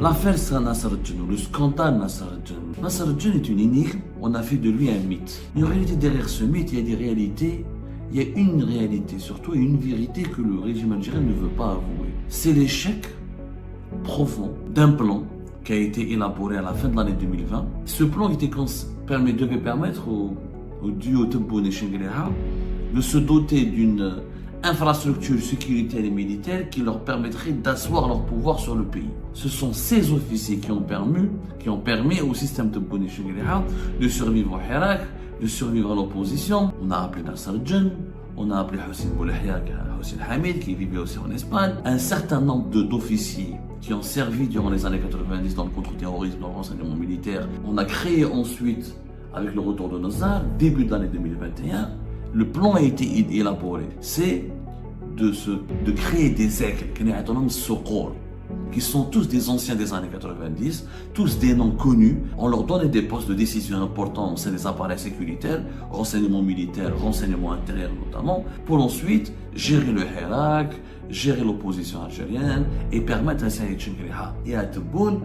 L'affaire Nasser-Al-Djen, le scandale Nasser-Al-Djen. Nasser-Al-Djen est une énigme, on a fait de lui un mythe. Mais en réalité, derrière ce mythe, il y a des réalités, il y a une réalité surtout et une vérité que le régime algérien ne veut pas avouer. C'est l'échec profond d'un plan qui a été élaboré à la fin de l'année 2020. Ce plan devait permettre au duo Tebboune et Chengueleha de se doter d'une infrastructure sécuritaire et militaire qui leur permettrait d'asseoir leur pouvoir sur le pays. Ce sont ces officiers qui ont permis au système Tebboune et Chengueleha de survivre au Hirak, de survivre à l'opposition. On a appelé Nasser-Al-Djen, on a appelé Hossein Boulahia, Hossein Hamid, qui vivait aussi en Espagne. Un certain nombre d'officiers qui ont servi durant les années 90 dans le contre-terrorisme, dans le renseignement militaire. On a créé ensuite, avec le retour de Nozar, début de l'année 2021, le plan a été élaboré. C'est de créer des aigles, qui sont tous des anciens des années 90, tous des noms connus. On leur donnait des postes de décision importants au sein des appareils sécuritaires, renseignement militaire, renseignement intérieur notamment, pour ensuite gérer le Hirak, gérer l'opposition algérienne et permettre à Saïd Chengueleha et à Tebboune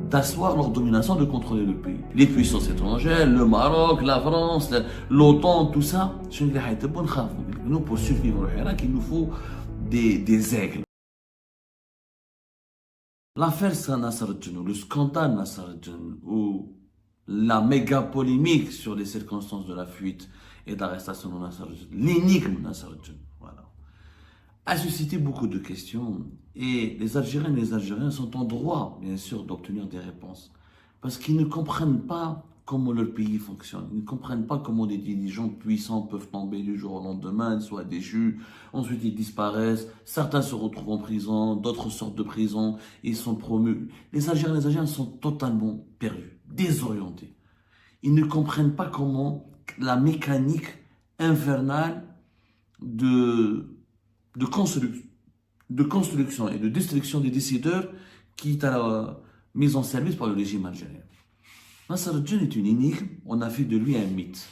d'asseoir leur domination, de contrôler le pays. Les puissances étrangères, le Maroc, la France, l'OTAN, tout ça, Chengueleha et Tebboune khafou. Nous, pour survivre au Hirak, il nous faut des aigles. L'affaire Nasser-Al-Djen, le scandale Nasser-Al-Djen, ou la méga polémique sur les circonstances de la fuite et d'arrestation de Nasser-Al-Djen, l'énigme Nasser-Al-Djen, voilà, a suscité beaucoup de questions et les Algériennes et les Algériens sont en droit, bien sûr, d'obtenir des réponses parce qu'ils ne comprennent pas comment leur pays fonctionne. Ils ne comprennent pas comment des dirigeants puissants peuvent tomber du jour au lendemain, soit déchus, ensuite ils disparaissent, certains se retrouvent en prison, d'autres sortent de prison, ils sont promus. Les Algériens et les Algériens sont totalement perdus, désorientés. Ils ne comprennent pas comment la mécanique infernale de construction et de destruction des décideurs qui est mise en service par le régime algérien. Nasser-Al-Djen est une énigme, on a fait de lui un mythe.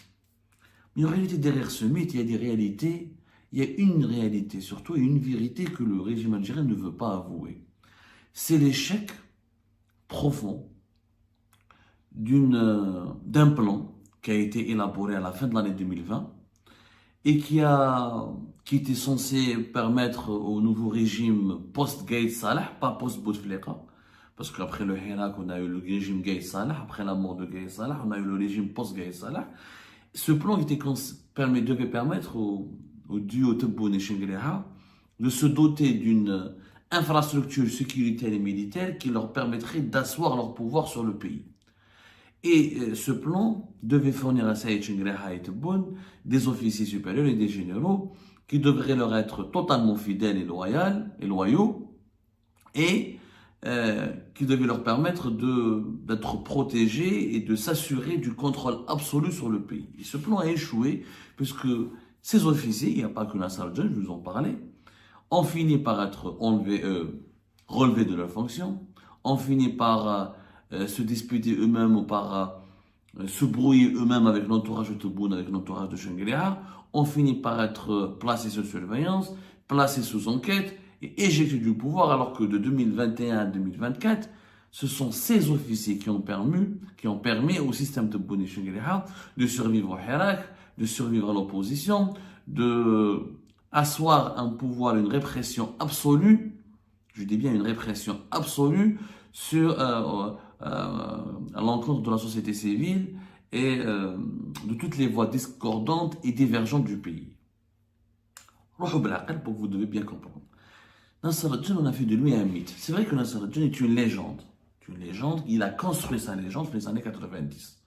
Mais en réalité, derrière ce mythe, il y a des réalités, il y a une réalité surtout et une vérité que le régime algérien ne veut pas avouer. C'est l'échec profond d'un plan qui a été élaboré à la fin de l'année 2020 et qui était censé permettre au nouveau régime post-Gaïd Salah, pas post-Bouteflika, parce qu'après le Hirak, on a eu le régime Gaïd Salah, après la mort de Gaïd Salah, on a eu le régime post-Gaïd Salah. Ce plan devait permettre au duo Tebboune et Chengueleha de se doter d'une infrastructure sécuritaire et militaire qui leur permettrait d'asseoir leur pouvoir sur le pays. Et ce plan devait fournir à Saïd Chengueleha et Tebboune des officiers supérieurs et des généraux qui devraient leur être totalement fidèles et loyaux et qui devait leur permettre d'être protégés et de s'assurer du contrôle absolu sur le pays. Et ce plan a échoué puisque ces officiers, il n'y a pas que Nasser-Al-Djen, je vous en parlais, ont fini par être relevés de leurs fonctions, ont fini par se disputer eux-mêmes ou par se brouiller eux-mêmes avec l'entourage de Tebboune, avec l'entourage de Chengueleha, ont fini par être placés sous surveillance, placés sous enquête, et éjectés du pouvoir, alors que de 2021 à 2024, ce sont ces officiers qui ont permis au système de Tebboune et Chengueleha de survivre au Hirak, de survivre à l'opposition, d'asseoir un pouvoir, une répression absolue, je dis bien une répression absolue, à l'encontre de la société civile et de toutes les voies discordantes et divergentes du pays. Pour que vous devez bien comprendre. Nasser-Al-Djen, on a fait de lui un mythe. C'est vrai que Nasser-Al-Djen est une légende. Il a construit sa légende dans les années 90.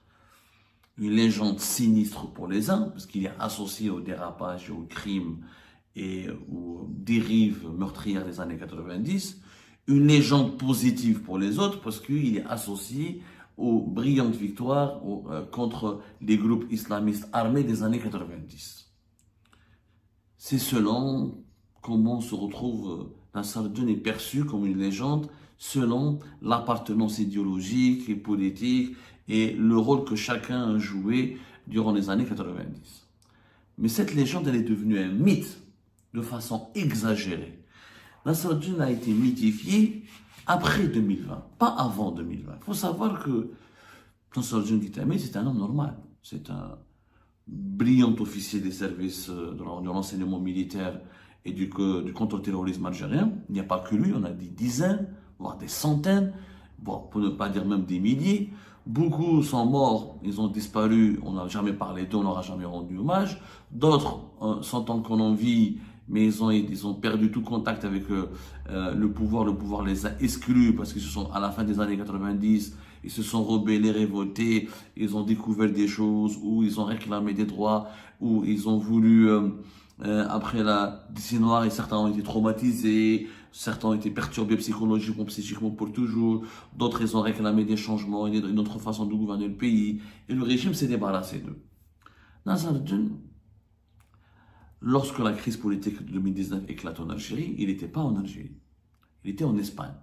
Une légende sinistre pour les uns, parce qu'il est associé au dérapage, au crime et aux dérives meurtrières des années 90. Une légende positive pour les autres, parce qu'il est associé aux brillantes victoires contre les groupes islamistes armés des années 90. C'est selon comment se retrouve Nasser-Al-Djen est perçu comme une légende selon l'appartenance idéologique et politique et le rôle que chacun a joué durant les années 90. Mais cette légende, elle est devenue un mythe de façon exagérée. Nasser-Al-Djen a été mythifié après 2020, pas avant 2020. Il faut savoir que Nasser Kitame, c'est un homme normal. C'est un brillant officier des services de l'enseignement militaire et du contre-terrorisme algérien. Il n'y a pas que lui, on a des dizaines, voire des centaines, bon, pour ne pas dire même des milliers. Beaucoup sont morts, ils ont disparu, on n'a jamais parlé d'eux, on n'aura jamais rendu hommage. D'autres sont encore en vie, mais ils ont perdu tout contact avec le pouvoir. Le pouvoir les a exclus parce qu'ils se sont, à la fin des années 90, ils se sont rebellés, révoltés, ils ont découvert des choses, ou ils ont réclamé des droits, ou ils ont voulu, après la décennie noire, et certains ont été traumatisés, certains ont été perturbés psychologiquement, psychiquement pour toujours, d'autres ils ont réclamé des changements, une autre façon de gouverner le pays, et le régime s'est débarrassé d'eux. Nasser al-Din, lorsque la crise politique de 2019 éclate en Algérie, il n'était pas en Algérie, il était en Espagne.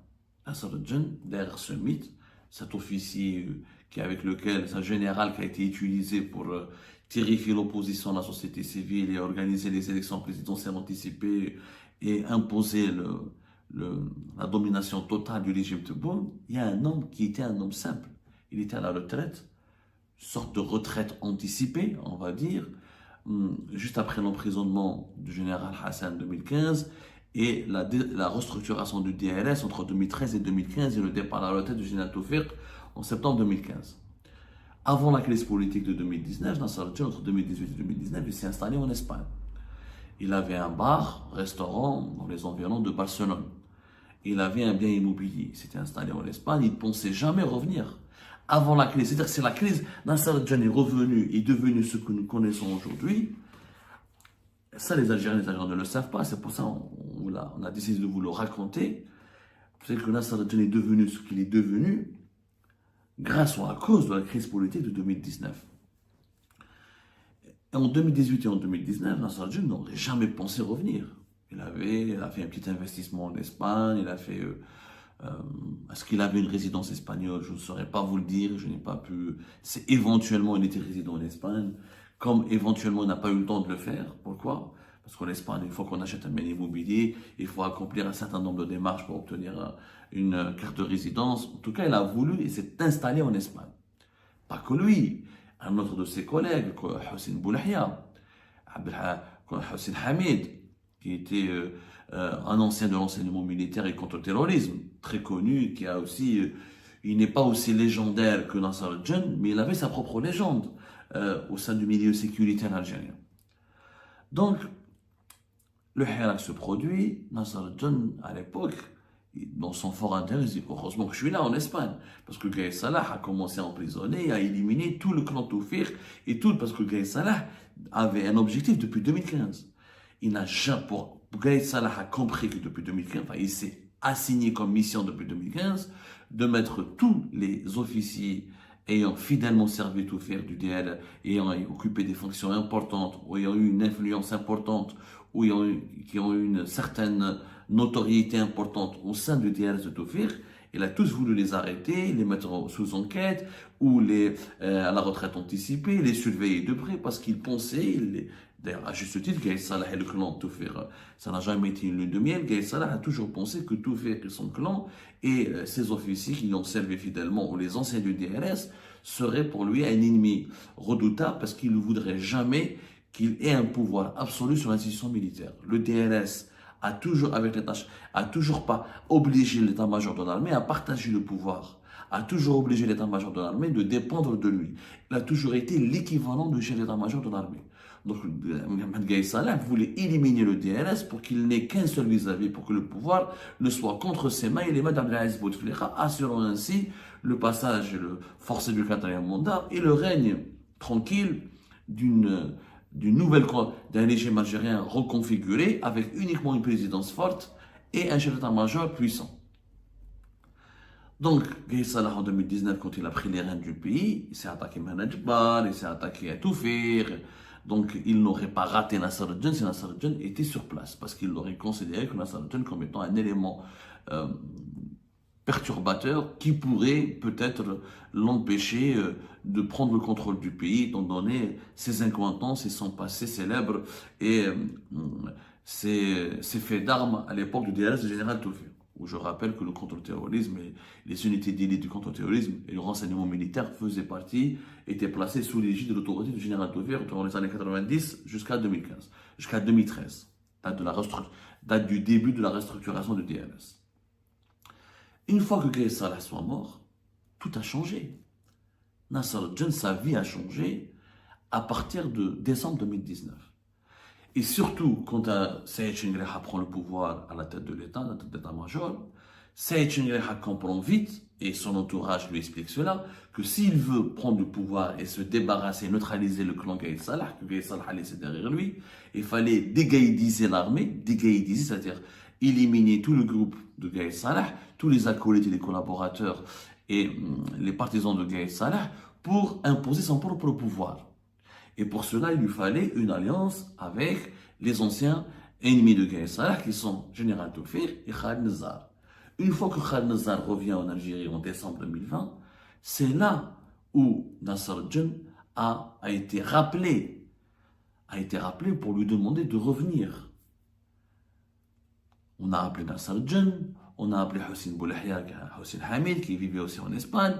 Nasser al-Din, derrière ce mythe, cet officier avec lequel, ce général qui a été utilisé pour terrifier l'opposition à la société civile et organiser les élections présidentielles anticipées et imposer la domination totale du régime Tebboune, il y a un homme qui était un homme simple. Il était à la retraite, une sorte de retraite anticipée, on va dire, juste après l'emprisonnement du général Hassan en 2015 et la restructuration du DRS entre 2013 et 2015 et le départ à la retraite du général Tawfiq en septembre 2015. Avant la crise politique de 2019, Nasser al-Din, entre 2018 et 2019, il s'est installé en Espagne. Il avait un bar, restaurant dans les environs de Barcelone. Il avait un bien immobilier. Il s'était installé en Espagne, il ne pensait jamais revenir. Avant la crise, c'est-à-dire que c'est la crise, Nasser al-Din est revenu et devenu ce que nous connaissons aujourd'hui. Ça, les Algériens ne le savent pas, c'est pour ça qu'on a décidé de vous le raconter. C'est que Nasser al-Din est devenu ce qu'il est devenu grâce ou à cause de la crise politique de 2019. Et en 2018 et en 2019, Nasser al-Din n'aurait jamais pensé revenir. Il a fait un petit investissement en Espagne, il a fait... est-ce qu'il avait une résidence espagnole? Je ne saurais pas vous le dire, je n'ai pas pu... C'est éventuellement, il était résident en Espagne, comme éventuellement, on n'a pas eu le temps de le faire. Pourquoi? Parce qu'en Espagne, une fois qu'on achète un bien immobilier, il faut accomplir un certain nombre de démarches pour obtenir une carte de résidence. En tout cas, il a voulu et s'est installé en Espagne. Pas que lui, un autre de ses collègues, Hossein Boulahia, Hossein Hamid, qui était un ancien de l'enseignement militaire et contre-terrorisme, très connu, qui a aussi... il n'est pas aussi légendaire que Nasser al-Din, mais il avait sa propre légende au sein du milieu sécuritaire algérien. Donc, le Hirak se produit, Nasser al-Din, à l'époque, dans son fort intérêt, il dit heureusement que je suis là en Espagne, parce que Gaï Salah a commencé à emprisonner, à éliminer tout le clan Tawfiq et tout, parce que Gaï Salah avait un objectif depuis 2015. Il n'a jamais, Gaï Salah a compris que depuis 2015, enfin, il s'est assigné comme mission depuis 2015 de mettre tous les officiers ayant fidèlement servi Tawfiq du DL, ayant occupé des fonctions importantes, ou ayant eu une influence importante, ou qui ont eu une certaine notoriété importante au sein du DRS de Tawfiq, il a tous voulu les arrêter, les mettre sous enquête, ou à la retraite anticipée, les surveiller de près, parce qu'il pensait, d'ailleurs à juste titre, Gaï Salah et le clan Tawfiq, ça n'a jamais été une lune de miel. Gaï Salah a toujours pensé que Tawfiq et son clan et ses officiers qui l'ont servi fidèlement, ou les anciens du DRS, seraient pour lui un ennemi redoutable, parce qu'il ne voudrait jamais qu'il ait un pouvoir absolu sur l'institution militaire. Le DRS a toujours, avec les tâches, a toujours pas obligé l'état-major de l'armée à partager le pouvoir, a toujours obligé l'état-major de l'armée de dépendre de lui. Il a toujours été l'équivalent du chef d'état-major de l'armée. Donc, Mohamed Gaï Salah voulait éliminer le DRS pour qu'il n'ait qu'un seul vis-à-vis, pour que le pouvoir ne soit qu'entre ses mains et les mains d'Abdelaziz Bouteflika, assurant ainsi le passage forcé du 4e mandat et le règne tranquille d'un régime algérien reconfiguré avec uniquement une présidence forte et un chef d'état-major puissant. Donc, Gaï Salah en 2019, quand il a pris les rênes du pays, il s'est attaqué à Manajbal, il s'est attaqué à Tawfiq. Donc, il n'aurait pas raté Nasser al-Din si Nasser al-Din était sur place, parce qu'il aurait considéré que Nasser al-Din comme étant un élément perturbateur qui pourrait peut-être l'empêcher de prendre le contrôle du pays, étant donné ses incohérences et son passé célèbre et ses faits d'armes à l'époque du DRS du général Tawfiq. où je rappelle que le contre-terrorisme et les unités d'élite du contre-terrorisme et le renseignement militaire étaient placés sous l'égide de l'autorité du général de Gaulle durant les années 90 jusqu'à 2015, jusqu'à 2013, date du début de la restructuration du DNS. Une fois que Gaye Salah soit mort, tout a changé. Nasser al-Djinn, sa vie a changé à partir de décembre 2019. Et surtout, quand Saïd Chengraiha prend le pouvoir à la tête de l'État, à la tête de l'État-major, Saïd Chengraiha comprend vite, et son entourage lui explique cela, que s'il veut prendre le pouvoir et se débarrasser, neutraliser le clan Gaïd Salah, que Gaïd Salah a laissé derrière lui, il fallait dégaïdiser l'armée, c'est-à-dire éliminer tout le groupe de Gaïd Salah, tous les acolytes et les collaborateurs et les partisans de Gaïd Salah, pour imposer son propre pouvoir. Et pour cela, il lui fallait une alliance avec les anciens ennemis de Gaye Salah, qui sont Général Toufir et Khaled Nazar. Une fois que Khaled Nazar revient en Algérie en décembre 2020, c'est là où Nasser al-Djinn a été rappelé pour lui demander de revenir. On a appelé Nasser al-Djinn, on a appelé Hossein Boulahia, Hossein Hamid, qui vivait aussi en Espagne,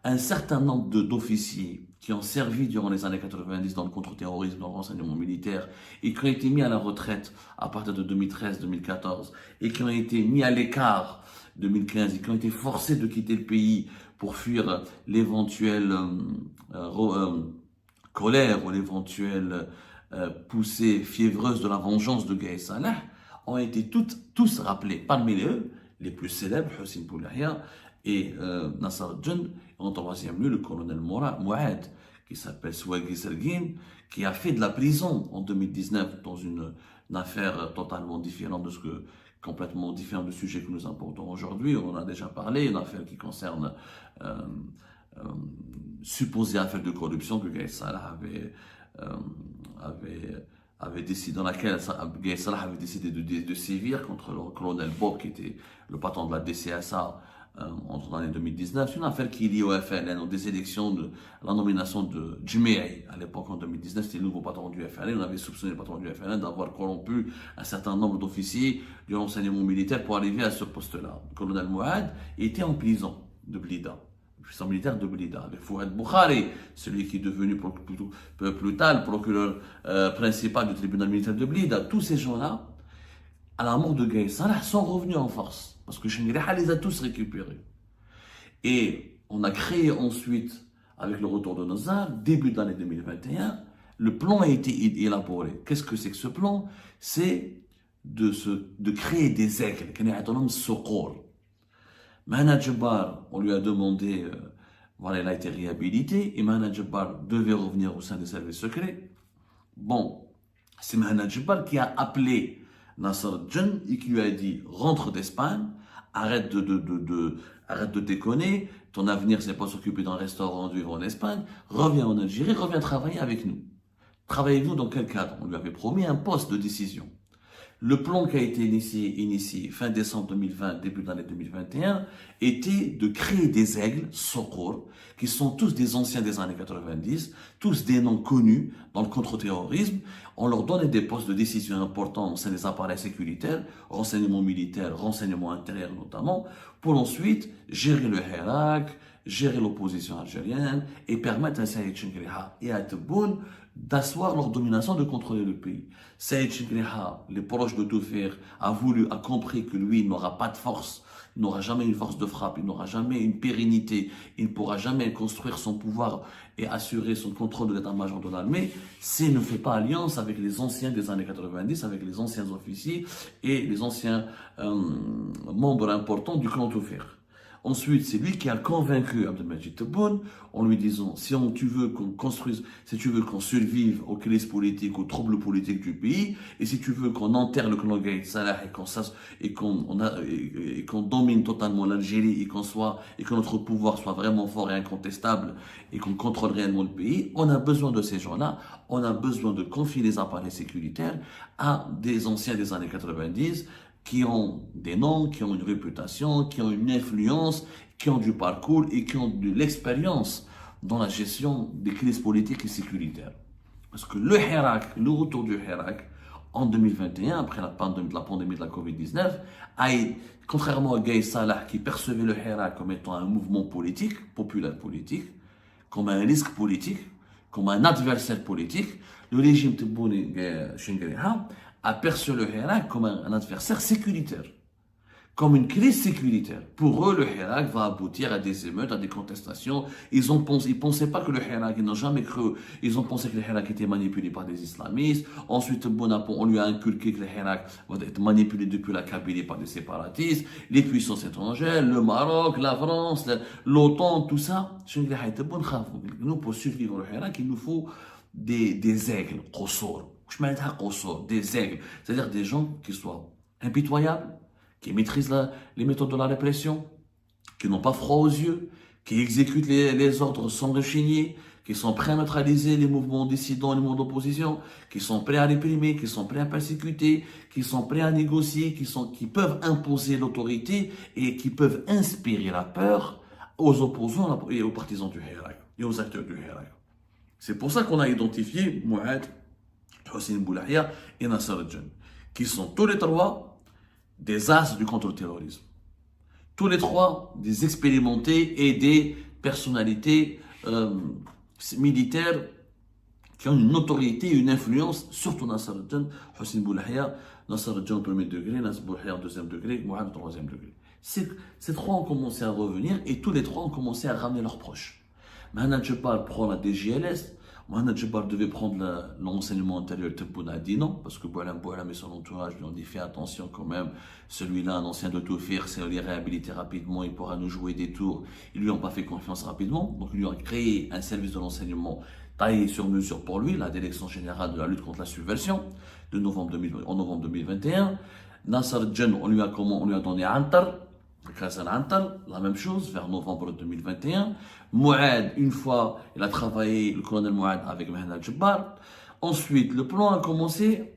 un certain nombre d'officiers qui ont servi durant les années 90 dans le contre-terrorisme, dans le renseignement militaire, et qui ont été mis à la retraite à partir de 2013-2014, et qui ont été mis à l'écart 2015, et qui ont été forcés de quitter le pays pour fuir l'éventuelle colère ou l'éventuelle poussée fiévreuse de la vengeance de Gaye Salah, ont été tous rappelés. Parmi les plus célèbres, Hossein Boulahia et Nasser al-Djinn, en troisième lieu, le colonel Mouad, qui s'appelle Souagui Serguine, qui a fait de la prison en 2019 dans une affaire totalement différente complètement différente du sujet que nous abordons aujourd'hui. On en a déjà parlé, une affaire qui concerne supposée affaire de corruption que Gaye Salah avait décidé, dans laquelle Gaye Salah avait décidé de sévir contre le colonel Bob, qui était le patron de la DCSA, entre l'année 2019. C'est une affaire qui est liée au FLN, aux des élections, la nomination de Djemei. À l'époque, en 2019, c'était le nouveau patron du FLN. On avait soupçonné le patron du FLN d'avoir corrompu un certain nombre d'officiers du renseignement militaire pour arriver à ce poste-là. Le colonel Mouad était en prison de Blida, puissant militaire de Blida. Avec Fouad Boukhari, celui qui est devenu plus tard le procureur principal du tribunal militaire de Blida. Tous ces gens-là, à la mort de Gaye Salah, sont revenus en force. Parce que Chengraiha les a tous récupérés. Et on a créé ensuite, avec le retour de Nazar, début de l'année 2021, le plan a été élaboré. Qu'est-ce que c'est que ce plan? C'est de créer des aigles, qui est Soqor. Mahna Djebbar, on lui a demandé, voilà, il a été réhabilité, et Mahna Djebbar devait revenir au sein des services secrets. Bon, c'est Mahna Djebbar qui a appelé Nasser al-Djinn et qui lui a dit rentre d'Espagne, arrête de déconner, ton avenir c'est pas s'occuper d'un restaurant, de vivre en Espagne, reviens en Algérie, reviens travailler avec nous. Travaillez avec nous dans quel cadre? On lui avait promis un poste de décision. Le plan qui a été initié fin décembre 2020, début de l'année 2021, était de créer des aigles, Soqor, qui sont tous des anciens des années 90, tous des noms connus dans le contre-terrorisme. On leur donnait des postes de décision importants au sein des appareils sécuritaires, renseignement militaire, renseignement intérieur notamment, pour ensuite gérer le Hirak, gérer l'opposition algérienne et permettre à Saïd Chengraiha et à Tebboune d'asseoir leur domination, de contrôler le pays. Saïd Chengraiha, les proches de Toufir, a compris que lui, il n'aura pas de force, il n'aura jamais une force de frappe, il n'aura jamais une pérennité, il ne pourra jamais construire son pouvoir et assurer son contrôle de l'état-major de l'armée s'il ne fait pas alliance avec les anciens des années 90, avec les anciens officiers et les anciens membres importants du clan Toufir. Ensuite, c'est lui qui a convaincu Abdelmajid Tebboune en lui disant si tu veux qu'on construise, si tu veux qu'on survive aux crises politiques, aux troubles politiques du pays, et si tu veux qu'on enterre le clan Gaye Salah et qu'on domine totalement l'Algérie et que notre pouvoir soit vraiment fort et incontestable et qu'on contrôle réellement le pays, on a besoin de ces gens-là, on a besoin de confier les appareils sécuritaires à des anciens des années 90 qui ont des noms, qui ont une réputation, qui ont une influence, qui ont du parcours et qui ont de l'expérience dans la gestion des crises politiques et sécuritaires. Parce que le Hirak, le retour du Hirak, en 2021, après la pandémie de la Covid-19, contrairement à Gaye Salah qui percevait le Hirak comme étant un mouvement politique, populaire politique, comme un risque politique, comme un adversaire politique, le régime Tebboune Chengerha a perçu le Hirak comme un adversaire sécuritaire, comme une crise sécuritaire. Pour eux, le Hirak va aboutir à des émeutes, à des contestations. Ils pensaient pas que le Hirak, ils n'ont jamais cru. Ils ont pensé que le Hirak était manipulé par des islamistes. Ensuite, on lui a inculqué que le Hirak va être manipulé depuis la Kabylie par des séparatistes, les puissances étrangères, le Maroc, la France, l'OTAN, tout ça. Nous, pour survivre le Hirak, il nous faut des aigles, des aigles. C'est-à-dire des gens qui soient impitoyables, qui maîtrisent les méthodes de la répression, qui n'ont pas froid aux yeux, qui exécutent les ordres sans rechigner, qui sont prêts à neutraliser les mouvements dissidents, les mouvements d'opposition, qui sont prêts à réprimer, qui sont prêts à persécuter, qui sont prêts à négocier, qui peuvent imposer l'autorité et qui peuvent inspirer la peur aux opposants et aux partisans du Hirak et aux acteurs du Hirak. C'est pour ça qu'on a identifié Mouad, Hossein Boulahia et Nasser al-Jan, qui sont tous les trois des as du contre-terrorisme. Tous les trois des expérimentés et des personnalités militaires qui ont une autorité et une influence, surtout Nasser al-Jan, Hossein Boulahia, Nasser al-Jan au premier degré, Nasser Boulahia au deuxième degré, Mouad au troisième degré. Ces trois ont commencé à revenir et tous les trois ont commencé à ramener leurs proches. Mohamed Jebbar prend la DJLS. Mohamed Jebbar devait prendre l'enseignement intérieur. Tebboune a dit non, parce que Boualam et son entourage lui ont dit fais attention quand même. Celui-là, un ancien de Toufir, c'est les réhabiliter rapidement, il pourra nous jouer des tours. Ils lui ont pas fait confiance rapidement, donc ils lui ont créé un service de l'enseignement taillé sur mesure pour lui, la Direction générale de la lutte contre la subversion, en novembre 2021. Nasser al-Jan, on lui a donné Antar. La même chose, vers novembre 2021. Mouad, une fois, il a travaillé, le colonel Mouad, avec Mohamed Jebbar. Ensuite, le plan a commencé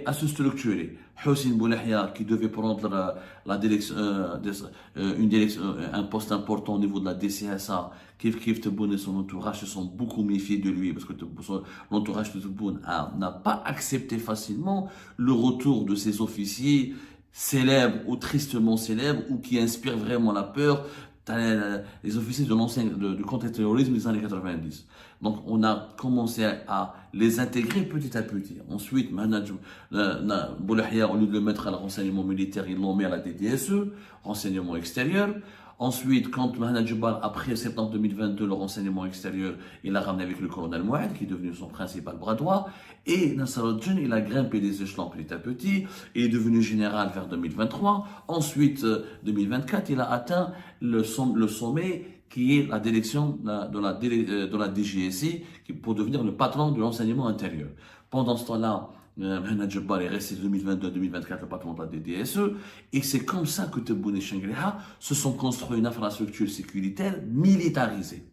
à se structurer. Hossein Boulahia, qui devait prendre un poste important au niveau de la DCSA, Kif Tebboune et son entourage se sont beaucoup méfiés de lui, parce que l'entourage de Tebboune n'a pas accepté facilement le retour de ses officiers célèbres ou tristement célèbres ou qui inspirent vraiment la peur, les officiers du contre-terrorisme des années 90. Donc on a commencé à les intégrer petit à petit. Ensuite, Boulahia, au lieu de le mettre à le renseignement militaire, ils l'ont mis à la DDSE, renseignement extérieur. Ensuite, quand Mohamed Jebbar, après septembre 2022, le renseignement extérieur, il l'a ramené avec le colonel Mouad, qui est devenu son principal bras droit. Et Nasser al-Jan, il a grimpé les échelons petit à petit. Il est devenu général vers 2023. Ensuite, 2024, il a atteint le sommet qui est la direction de la DGSI, pour devenir le patron de l'enseignement intérieur. Pendant ce temps-là, Mohamed Jebbar est resté de 2022-2024 le patron de la DDSE, et c'est comme ça que Tebboune et Chengerha se sont construits une infrastructure sécuritaire militarisée.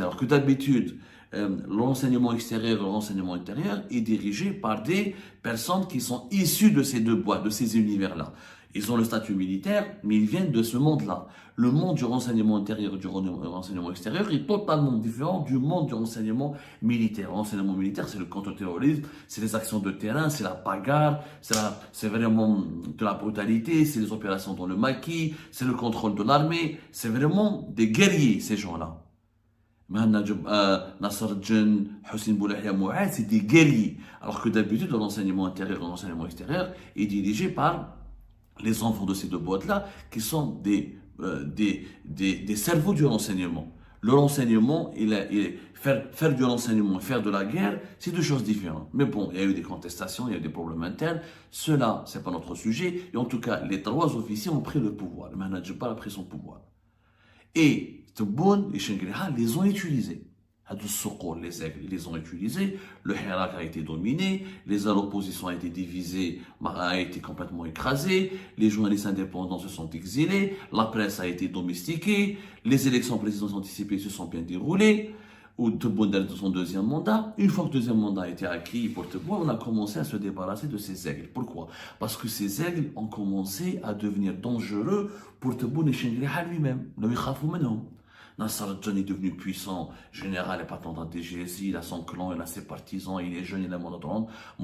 Alors que d'habitude, l'enseignement extérieur et le renseignement intérieur est dirigé par des personnes qui sont issues de ces deux boîtes, de ces univers-là. Ils ont le statut militaire, mais ils viennent de ce monde-là. Le monde du renseignement intérieur et du renseignement extérieur est totalement différent du monde du renseignement militaire. Le renseignement militaire, c'est le contre-terrorisme, c'est les actions de terrain, c'est la bagarre, c'est vraiment de la brutalité, c'est les opérations dans le maquis, c'est le contrôle de l'armée, c'est vraiment des guerriers, ces gens-là. Nasser al-Jan, Hossein Boulahia, Mouad, c'est des guerriers. Alors que d'habitude, le renseignement intérieur et le renseignement extérieur est dirigé par les enfants de ces deux boîtes-là, qui sont des cerveaux du renseignement. Le renseignement, faire du renseignement, faire de la guerre, c'est deux choses différentes. Mais bon, il y a eu des contestations, il y a eu des problèmes internes. Cela, c'est pas notre sujet. Et en tout cas, les trois officiers ont pris le pouvoir. Le Mohamed Jebbar a pris son pouvoir. Et Tebboune et Chengerha les ont utilisés. Les aigles, ils les ont utilisés. Le Hirak a été dominé. L'opposition a été divisée, a été complètement écrasée. Les journalistes indépendants se sont exilés. La presse a été domestiquée. Les élections présidentielles anticipées se sont bien déroulées. Tebboune dans son deuxième mandat. Une fois que le deuxième mandat a été acquis pour Tebboune, on a commencé à se débarrasser de ces aigles. Pourquoi? Parce que ces aigles ont commencé à devenir dangereux pour Tebboune et Chengerha lui-même. Nasser al-Jan est devenu puissant, général et patron d'un DGSI, il a son clan, il a ses partisans, il est jeune, il a moins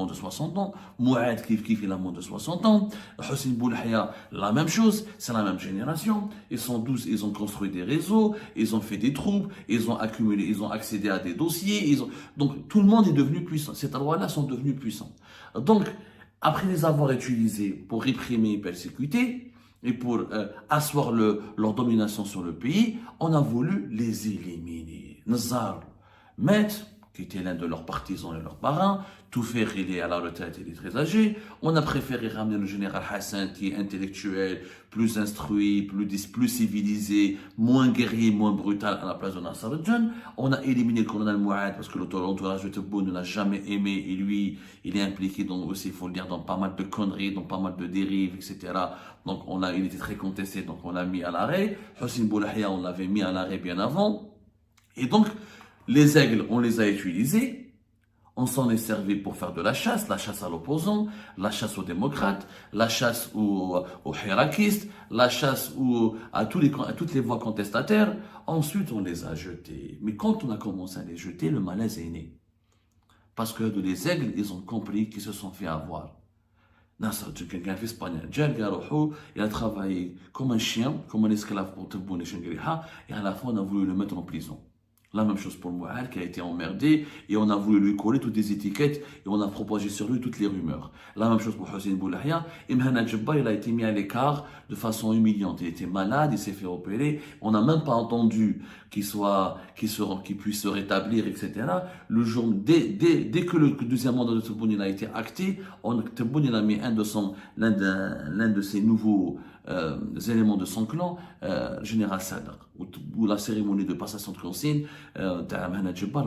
de 60 ans. Mouad Kif, il a moins de 60 ans. Hossein Boulahia, la même chose, c'est la même génération. Ils sont 12, ils ont construit des réseaux, ils ont fait des troupes, ils ont accumulé, ils ont accédé à des dossiers. Donc tout le monde est devenu puissant. Ces lois-là sont devenus puissants. Donc, après les avoir utilisés pour réprimer et persécuter, et pour asseoir leur domination sur le pays, on a voulu les éliminer. Nazar Met, qui était l'un de leurs partisans et leurs parrains, tout faire, il est à la retraite, il est très âgé. On a préféré ramener le général Hassan, qui est intellectuel, plus instruit, plus civilisé, moins guerrier, moins brutal, à la place de Nasser al-Jan. On a éliminé le colonel Mouad, parce que l'entourage de Tebboune ne l'a jamais aimé, et lui, il est impliqué aussi, il faut le dire, dans pas mal de conneries, dans pas mal de dérives, etc. Donc il était très contesté, donc on l'a mis à l'arrêt. Hossein Boulahia, on l'avait mis à l'arrêt bien avant. Et donc, les aigles, on les a utilisés. On s'en est servi pour faire de la chasse à l'opposant, la chasse aux démocrates, la chasse aux hirakistes, la chasse à toutes les voix contestataires. Ensuite, on les a jetés. Mais quand on a commencé à les jeter, le malaise est né. Parce que les aigles, ils ont compris qu'ils se sont fait avoir. Nasser, quelqu'un espagnol, il a travaillé comme un chien, comme un esclave pour Tebboune et Shengriha, et à la fin, on a voulu le mettre en prison. La même chose pour Mouad qui a été emmerdé et on a voulu lui coller toutes les étiquettes et on a propagé sur lui toutes les rumeurs. La même chose pour Hossein Boulahia. Imhan Jabba, il a été mis à l'écart de façon humiliante. Il était malade, il s'est fait opérer. On n'a même pas entendu qu'il puisse se rétablir, etc. Le jour, dès que le deuxième mandat de Tebboune a été acté, Tebboune a mis l'un de ses nouveaux éléments de son clan, général Sadr, où la cérémonie de passation de consigne,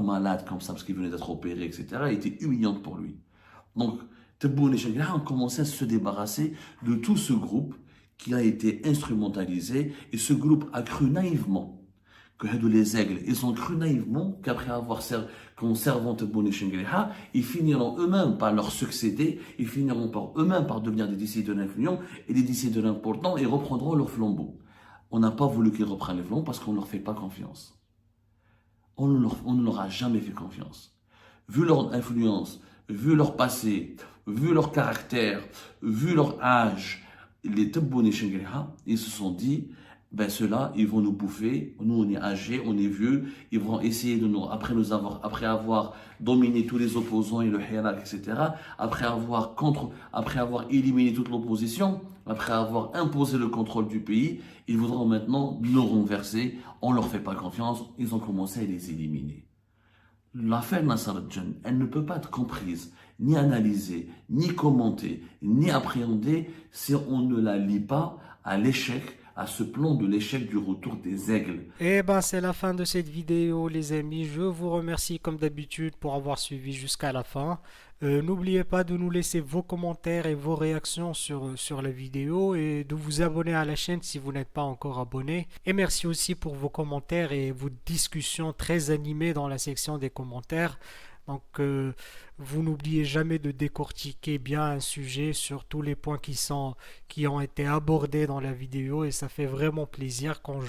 malade comme ça, parce qu'il venait d'être opéré, etc., était humiliante pour lui. Donc, Tebboune et Shengriha ont commencé à se débarrasser de tout ce groupe qui a été instrumentalisé, et ce groupe a cru naïvement que les aigles, ils ont cru naïvement qu'après avoir servant Tebboune et Shengriha, ils finiront eux-mêmes par leur succéder, ils finiront par eux-mêmes par devenir des décideurs influents et des décideurs importants et reprendront leur flambeau. On n'a pas voulu qu'ils reprennent les flambeaux parce qu'on ne leur fait pas confiance. On ne leur a jamais fait confiance. Vu leur influence, vu leur passé, vu leur caractère, vu leur âge, les Tebboune et Shengriha, ils se sont dit, ben ceux-là, ils vont nous bouffer, nous on est âgés, on est vieux, ils vont essayer de nous, après avoir dominé tous les opposants et le hirak, etc., après avoir éliminé toute l'opposition, après avoir imposé le contrôle du pays, ils voudront maintenant nous renverser, on leur fait pas confiance, ils ont commencé à les éliminer. L'affaire Nasser al-Jan, elle ne peut pas être comprise, ni analysée, ni commentée, ni appréhendée si on ne la lie pas à l'échec, à ce plan de l'échec du retour des aigles. Eh ben, c'est la fin de cette vidéo, les amis. Je vous remercie comme d'habitude pour avoir suivi jusqu'à la fin. N'oubliez pas de nous laisser vos commentaires et vos réactions sur la vidéo et de vous abonner à la chaîne si vous n'êtes pas encore abonné. Et merci aussi pour vos commentaires et vos discussions très animées dans la section des commentaires. Donc, vous n'oubliez jamais de décortiquer bien un sujet sur tous les points qui ont été abordés dans la vidéo et ça fait vraiment plaisir quand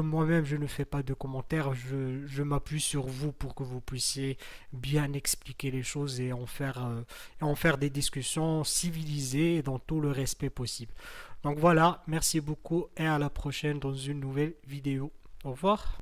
moi-même je ne fais pas de commentaires, je m'appuie sur vous pour que vous puissiez bien expliquer les choses et en faire des discussions civilisées et dans tout le respect possible. Donc voilà, merci beaucoup et à la prochaine dans une nouvelle vidéo. Au revoir.